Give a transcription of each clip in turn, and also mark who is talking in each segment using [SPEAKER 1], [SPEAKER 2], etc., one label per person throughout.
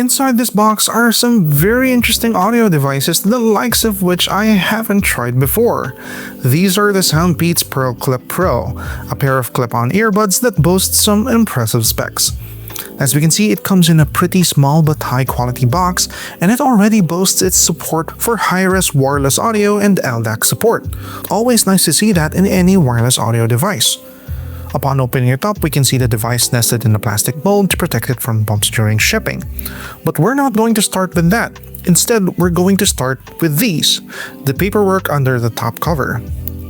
[SPEAKER 1] Inside this box are some very interesting audio devices, the likes of which I haven't tried before. These are the SoundPEATS PearlClip Pro, a pair of clip-on earbuds that boast some impressive specs. As we can see, it comes in a pretty small but high-quality box, and it already boasts its support for high-res wireless audio and LDAC support. Always nice to see that in any wireless audio device. Upon opening it up, we can see the device nested in a plastic mold to protect it from bumps during shipping. But we're not going to start with that. Instead, we're going to start with these, the paperwork under the top cover.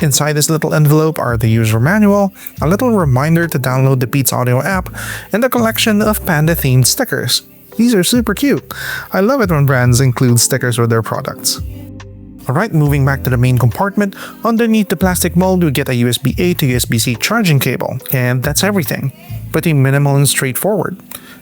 [SPEAKER 1] Inside this little envelope are the user manual, a little reminder to download the Peats Audio app, and a collection of panda-themed stickers. These are super cute. I love it when brands include stickers with their products. Alright, moving back to the main compartment, underneath the plastic mold we get a USB-A to USB-C charging cable, and that's everything. Pretty minimal and straightforward.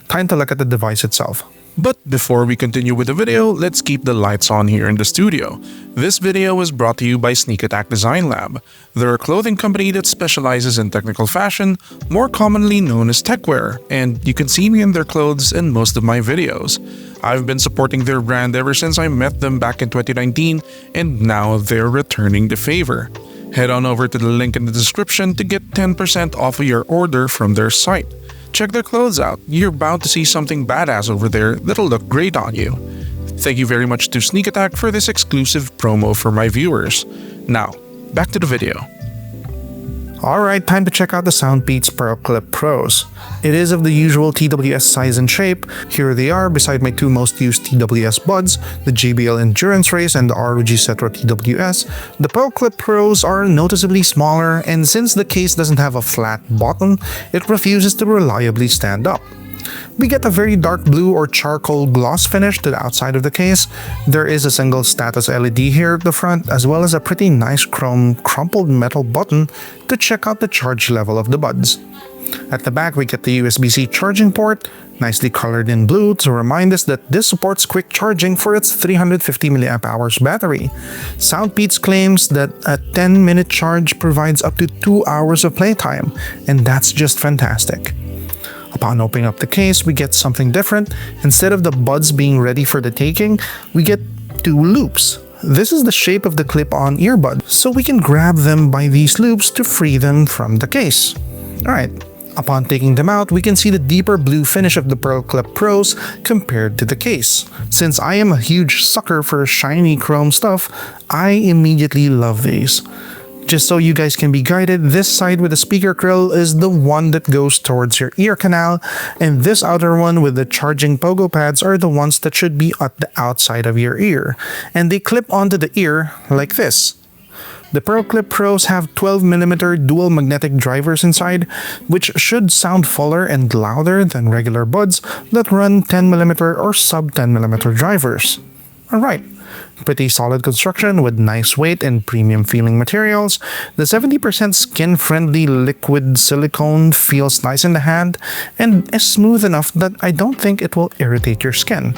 [SPEAKER 1] Time to look at the device itself.
[SPEAKER 2] But before we continue with the video, let's keep the lights on here in the studio. This video was brought to you by Sneak Attack Design Lab. They're a clothing company that specializes in technical fashion, more commonly known as techwear, and you can see me in their clothes in most of my videos. I've been supporting their brand ever since I met them back in 2019, and now they're returning the favor. Head on over to the link in the description to get 10% off of your order from their site. Check their clothes out. You're bound to see something badass over there that'll look great on you. Thank you very much to Sneak Attack for this exclusive promo for my viewers. Now, back to the video.
[SPEAKER 1] Alright, time to check out the SoundPEATS PearlClip Pros. It is of the usual TWS size and shape. Here they are beside my two most used TWS buds, the JBL Endurance Race and the ROG Cetro TWS. The PearlClip Pros are noticeably smaller, and since the case doesn't have a flat bottom, it refuses to reliably stand up. We get a very dark blue or charcoal gloss finish to the outside of the case. There is a single status LED here at the front, as well as a pretty nice chrome crumpled metal button to check out the charge level of the buds. At the back we get the USB-C charging port, nicely colored in blue to remind us that this supports quick charging for its 350 mAh battery. SoundPEATS claims that a 10-minute charge provides up to 2 hours of playtime, and that's just fantastic. Upon opening up the case, we get something different. Instead of the buds being ready for the taking, we get two loops. This is the shape of the clip-on earbud, so we can grab them by these loops to free them from the case. Alright, upon taking them out, we can see the deeper blue finish of the PearlClip Pros compared to the case. Since I am a huge sucker for shiny chrome stuff, I immediately love these. Just so you guys can be guided, this side with the speaker grill is the one that goes towards your ear canal, and this outer one with the charging pogo pads are the ones that should be at the outside of your ear, and they clip onto the ear like this. The PearlClip Pros have 12mm dual magnetic drivers inside, which should sound fuller and louder than regular buds that run 10mm or sub 10mm drivers. Alright. Pretty solid construction with nice weight and premium feeling materials. The 70% skin-friendly liquid silicone feels nice in the hand and is smooth enough that I don't think it will irritate your skin.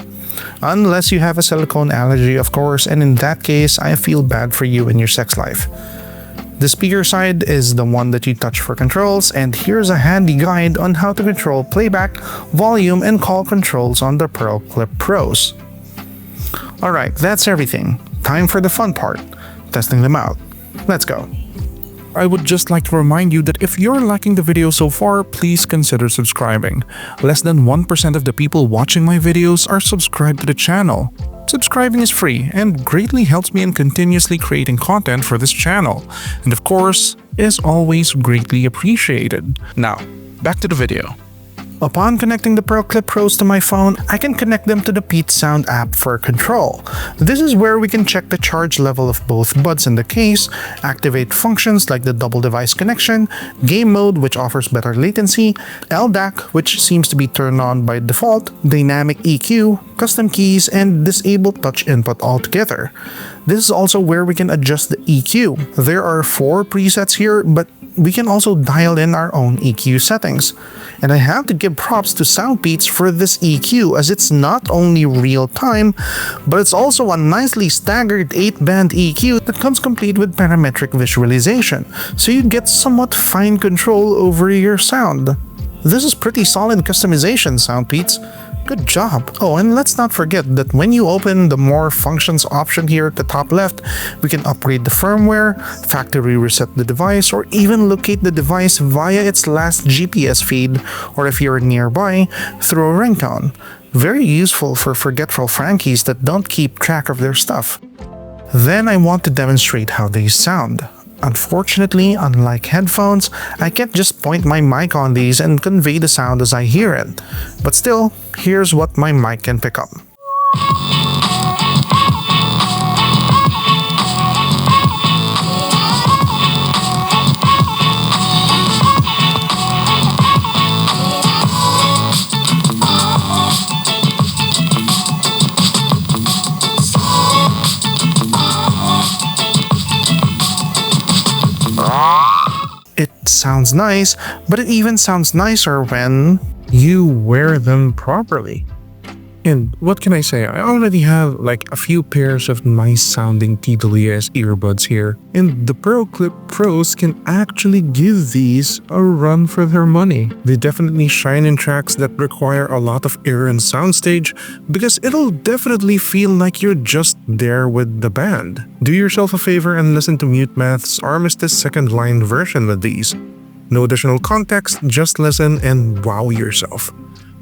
[SPEAKER 1] Unless you have a silicone allergy, of course, and in that case, I feel bad for you and your sex life. The speaker side is the one that you touch for controls, and here's a handy guide on how to control playback, volume, and call controls on the PearlClip Pros. Alright, that's everything. Time for the fun part, testing them out. Let's go.
[SPEAKER 2] I would just like to remind you that if you're liking the video so far, please consider subscribing. Less than 1% of the people watching my videos are subscribed to the channel. Subscribing is free and greatly helps me in continuously creating content for this channel, and of course, is always greatly appreciated. Now, back to the video.
[SPEAKER 1] Upon connecting the PearlClip Pros to my phone, I can connect them to the Peats Sound app for control. This is where we can check the charge level of both buds in the case, activate functions like the double device connection, game mode which offers better latency, LDAC which seems to be turned on by default, dynamic EQ, custom keys, and disable touch input altogether. This is also where we can adjust the EQ. There are 4 presets here, but we can also dial in our own EQ settings. And I have to give props to SoundPEATS for this EQ, as it's not only real time, but it's also a nicely staggered 8-band EQ that comes complete with parametric visualization, so you get somewhat fine control over your sound. This is pretty solid customization, SoundPEATS. Good job. Oh, and let's not forget that when you open the More Functions option here at the top left, we can upgrade the firmware, factory reset the device, or even locate the device via its last GPS feed, or if you're nearby, through a ringtone. Very useful for forgetful Frankies that don't keep track of their stuff. Then I want to demonstrate how they sound. Unfortunately, unlike headphones, I can't just point my mic on these and convey the sound as I hear it. But still, here's what my mic can pick up. It sounds nice, but it even sounds nicer when you wear them properly.
[SPEAKER 2] And what can I say? I already have like a few pairs of nice sounding TWS earbuds here. And the PearlClip Pros can actually give these a run for their money. They definitely shine in tracks that require a lot of air and soundstage because it'll definitely feel like you're just there with the band. Do yourself a favor and listen to Mute Math's Armistice second line version with these. No additional context, just listen and wow yourself.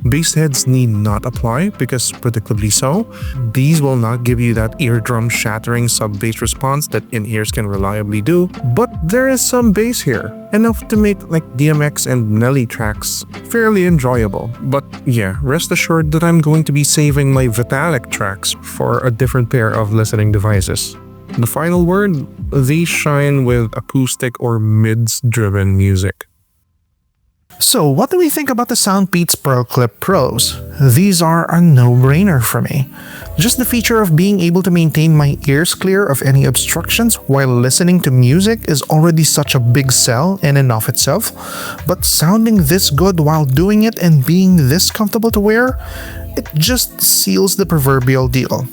[SPEAKER 2] Bass heads need not apply because, predictably so, these will not give you that eardrum shattering sub-bass response that in-ears can reliably do, but there is some bass here, enough to make like DMX and Nelly tracks fairly enjoyable. But yeah, rest assured that I'm going to be saving my Vitalik tracks for a different pair of listening devices. The final word, these shine with acoustic or mids-driven music.
[SPEAKER 1] So what do we think about the SoundPEATS PearlClip Pros? These are a no-brainer for me. Just the feature of being able to maintain my ears clear of any obstructions while listening to music is already such a big sell in and of itself, but sounding this good while doing it and being this comfortable to wear, it just seals the proverbial deal.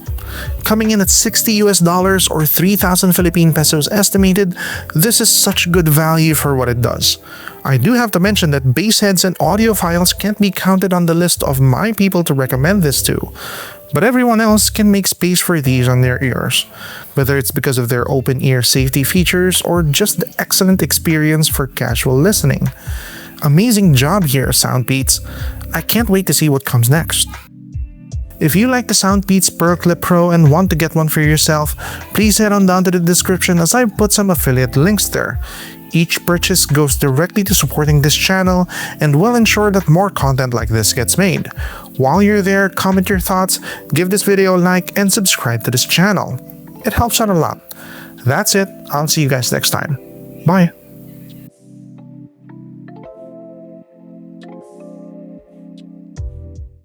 [SPEAKER 1] Coming in at $60 or 3,000 Philippine pesos estimated, this is such good value for what it does. I do have to mention that bass heads and audiophiles can't be counted on the list of my people to recommend this to, but everyone else can make space for these on their ears, whether it's because of their open ear safety features or just the excellent experience for casual listening. Amazing job here, SoundPEATS. I can't wait to see what comes next. If you like the SoundPEATS PearlClip Pro and want to get one for yourself, please head on down to the description as I've put some affiliate links there. Each purchase goes directly to supporting this channel and will ensure that more content like this gets made. While you're there, comment your thoughts, give this video a like, and subscribe to this channel. It helps out a lot. That's it. I'll see you guys next time. Bye.